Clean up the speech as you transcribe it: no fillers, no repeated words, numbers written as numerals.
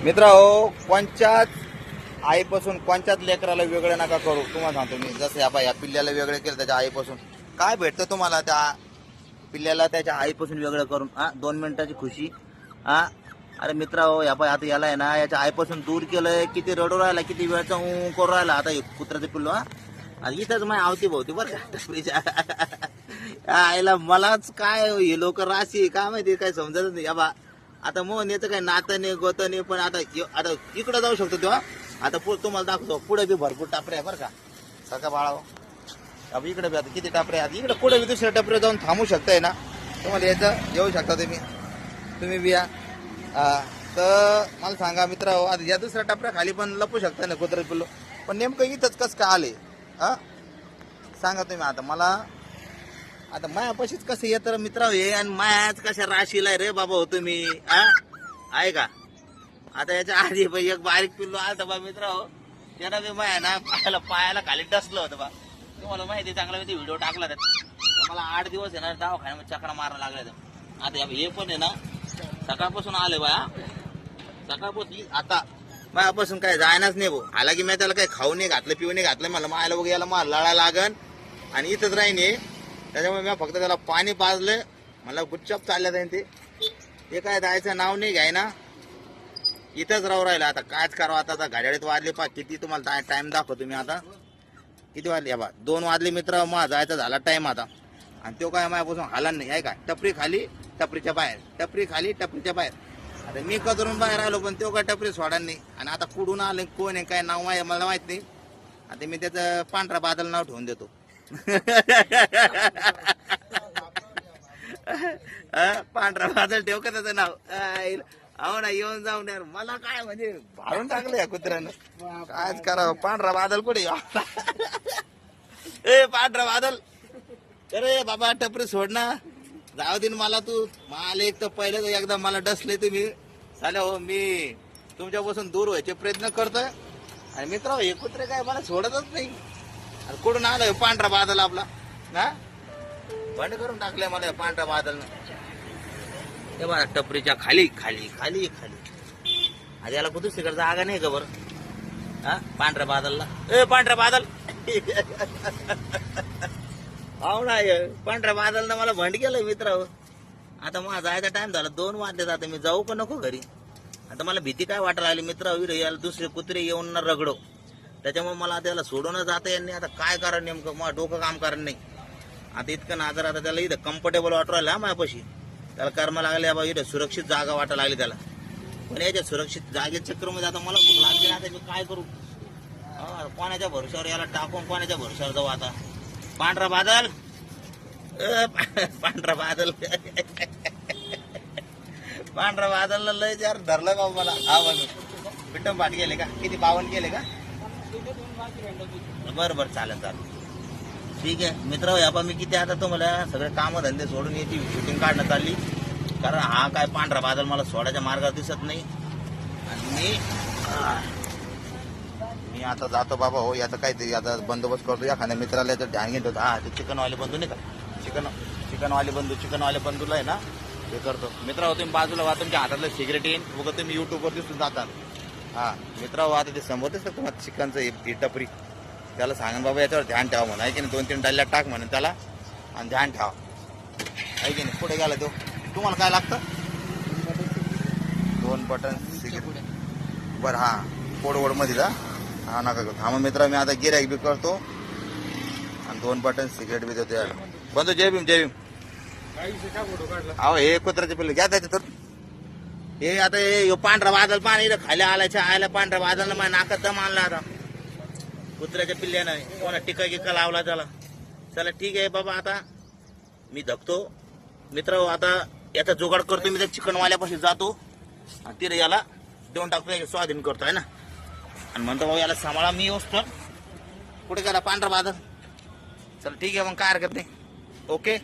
मित्रांनो, कोणच्याच आईपासून कोणच्याच लेकराला वेगळं नका करू. तुम्हाला सांगतो मी, जसं या पिल्ल्याला वेगळं केलं त्याच्या आईपासून, काय भेटतं तुम्हाला त्या पिल्ल्याला त्याच्या आईपासून वेगळं करून? 2 मिनिटाची खुशी. अरे मित्रांनो, आता याला आहे ना याच्या आईपासून दूर केलंय, किती रडू राहिला, किती वेळचा करू राहिला. आता कुत्र्याचं पिल्लू आणि इथंच माझ्या आवती भावती बरं का आईला. मलाच काय हे लोक राशी काय माहिती, काय समजत नाही. आता मोहन याचं काही नातं नाही गोतं नाही, पण आता इकडं जाऊ शकतो तेव्हा. आता तुम्हाला दाखवतो, पुढे बी भरपूर टापरे आहे बरं का. सका बाळा, अब इकडे बी आता किती टापरे आहेत. इकडे पुढे बी दुसऱ्या टपरे जाऊन थांबू शकताय ना तुम्हाला, यायचं येऊ शकता तुम्ही बी या. तर मला सांगा मित्रांनो, आता या दुसऱ्या टपऱ्या खाली पण लपू शकता ना कुत्रे पिल्लू, पण नेमकं इथंच कसं का आले सांगा तुम्ही. आता मला आता मायापाशीच कसं येतं मित्रांनो हे, आणि मायाच कशा राशीला रे बाबा हो तुम्ही आहे का. आता याच्या आधी एक बारीक पिल्लू आलता बा मित्रांनो, त्याला बी माया ना पायाला खाली डसलं होतं बा. तुम्हाला माहिती चांगला मी ते व्हिडिओ टाकला त्यात. मला 8 दिवस आहे ना दवाखान्यामध्ये चक्रा मारायला लागल्या. आता हे पण आहे ना सकाळपासून आले बा, सकाळपासून आता मायापासून काय जायनाच नाही भाऊ. आला की मी त्याला काही खाऊ नाही घातलं, पिऊ नाही घातलं. मला मायला बघ याला मला लढा लागन आणि इथंच राहीन. त्याच्यामुळे मी फक्त त्याला पाणी पाजलं, मला गुपचाप चालल्या जाईन. ते काय जायचं नाव नाही घ्याय ना, इथंच राहू राहिला. आता कायच करावं. आता घड्याळीत वाजले पा किती, तुम्हाला टाइम दाखवतो तुम्ही. आता किती वाजले 2 वाजले मित्र. मग जायचा झाला टाइम आता, आणि तो काय माझ्यापासून हाला नाही आहे का. टपरी खाली टपरीच्या बाहेर, टपरी खाली टपरीच्या बाहेर. आता मी कदरून बाहेर आलो, पण तो काय टपरी सोडा नाही. आणि आता कुठून आलं कोण आहे काय नाव मला माहित नाही. आता मी त्याचं पांढरा बादल नाव ठेवून देतो. पांढरा बादल ठेव का त्याचं नाव. हो ना, येऊन जाऊन यार. मला काय म्हणजे भारून टाकलं या कुत्र्यानं. कायच करावं. पांढरा बादल कुठे ए पांढरा बादल, अरे बाबा टपरी सोड ना, जाऊ दे मला. तू मला एक तर पहिलं एकदा मला डसले तुम्ही झाले हो. मी तुमच्यापासून दूर व्हायचे प्रयत्न करतोय, आणि मित्र हे कुत्रे काय मला सोडतच नाही. कुठून आलं पांढरा बादल आपला बंद करून टाकलंय मला पांढरा बादल. ते बघा टपरीच्या खाली खाली खाली खाली. आज याला कुठे तिकडे जागा नाही का बरं पांढऱ्या बादलला. ए पांढऱ्या बादल हो ना, पांढऱ्या बादलनं मला भंड केलंय मित्र. आता मला जायचा टाइम झाला, 2 वाजले. आता मी जाऊ का नको घरी. आता मला भीती काय वाटायला लागली मित्र, याला दुसरे कुत्रे येऊन ना रगडो. त्याच्यामुळे मला त्याला सोडून जाता येत नाही. आता काय करा नेमकं, मला डोकं काम करण नाही. आता इतकं नाजर. आता त्याला इथं कम्फर्टेबल वाटू राहिलं मायापाशी. त्याला कर्म लागले बाबा, इथं सुरक्षित जागा वाटायला लागली त्याला. पण याच्या सुरक्षित जागेच्या चक्करमध्ये आता मला भूक लागली. आता मी काय करू, कोणाच्या भरोश्यावर याला टाकून कोणाच्या भरोश्यावर जाऊ आता. पांढरा बादल, पांढरा बादल, पांढरा बादलला लय यार धरलं बाबा मला. पिट्टम पाठ गेले का, किती 52 गेले का. बरं चालेल ठीक आहे मित्र. मी किती आता तुम्हाला सगळे कामं धंदे सोडून याची शूटिंग काढणं चालली, कारण हा काय पांढरा बादल मला सोडायच्या मार्गावर दिसत नाही. आणि मी आता जातो बाबा हो. याचा काहीतरी आता बंदोबस्त करतो. एखाद्या मित्राला याचं ध्यान घेतो. ते चिकनवाले बंधू नाही का, चिकनवाले बंधूला आहे ना हे करतो. मित्र तुम्ही बाजूला वा, तुमच्या हातातलं सिगरेट येईन बघा. तुम्ही युट्यूबवर दिसून जातात. मित्र आता ते समोर दिसतं तुम्हाला चिकनचं ही टपरी. त्याला सांगा बाबा याच्यावर ध्यान ठेवा म्हणून, आहे की नाही. 2-3 डल्ल्या टाक म्हणून त्याला, आणि ध्यान ठेवा, आहे की नाही. पुढे गेला तो. तुम्हाला काय लागतं? 2 बटन सिगरेट. बरं कोडवड मध्ये जा. नका घेऊ. थांबा मित्र, मी आता गिऱ्हाईक बी करतो, आणि 2 बटन सिगरेट बी देतो याला. बंधू जय भीम, जय भीम. अहो हे कुत्र्याचे पिल्लू घ्या त्याच्या तर. हे आता हे पांढरा बादल पाणी खाली आल्याच्या आयला पांढऱ्या बादलनं माझ्या नाकात दम आणला. आता कुत्र्याच्या पिल्ल्यानं कोणा टिका गिका लावला त्याला. चला ठीक आहे बाबा, आता मी धकतो मित्र. आता याचा जुगाड करतो मी. त्या चिकनवाल्यापाशी जातो, आणि तिथे याला देऊन टाकतो, स्वाधीन करतो आहे ना. आणि म्हणतो बाबा याला सांभाळा, मी येऊस तर. कुठे गेला पांढरा बादल. चल ठीक आहे मग, काय हरकत नाही. ओके.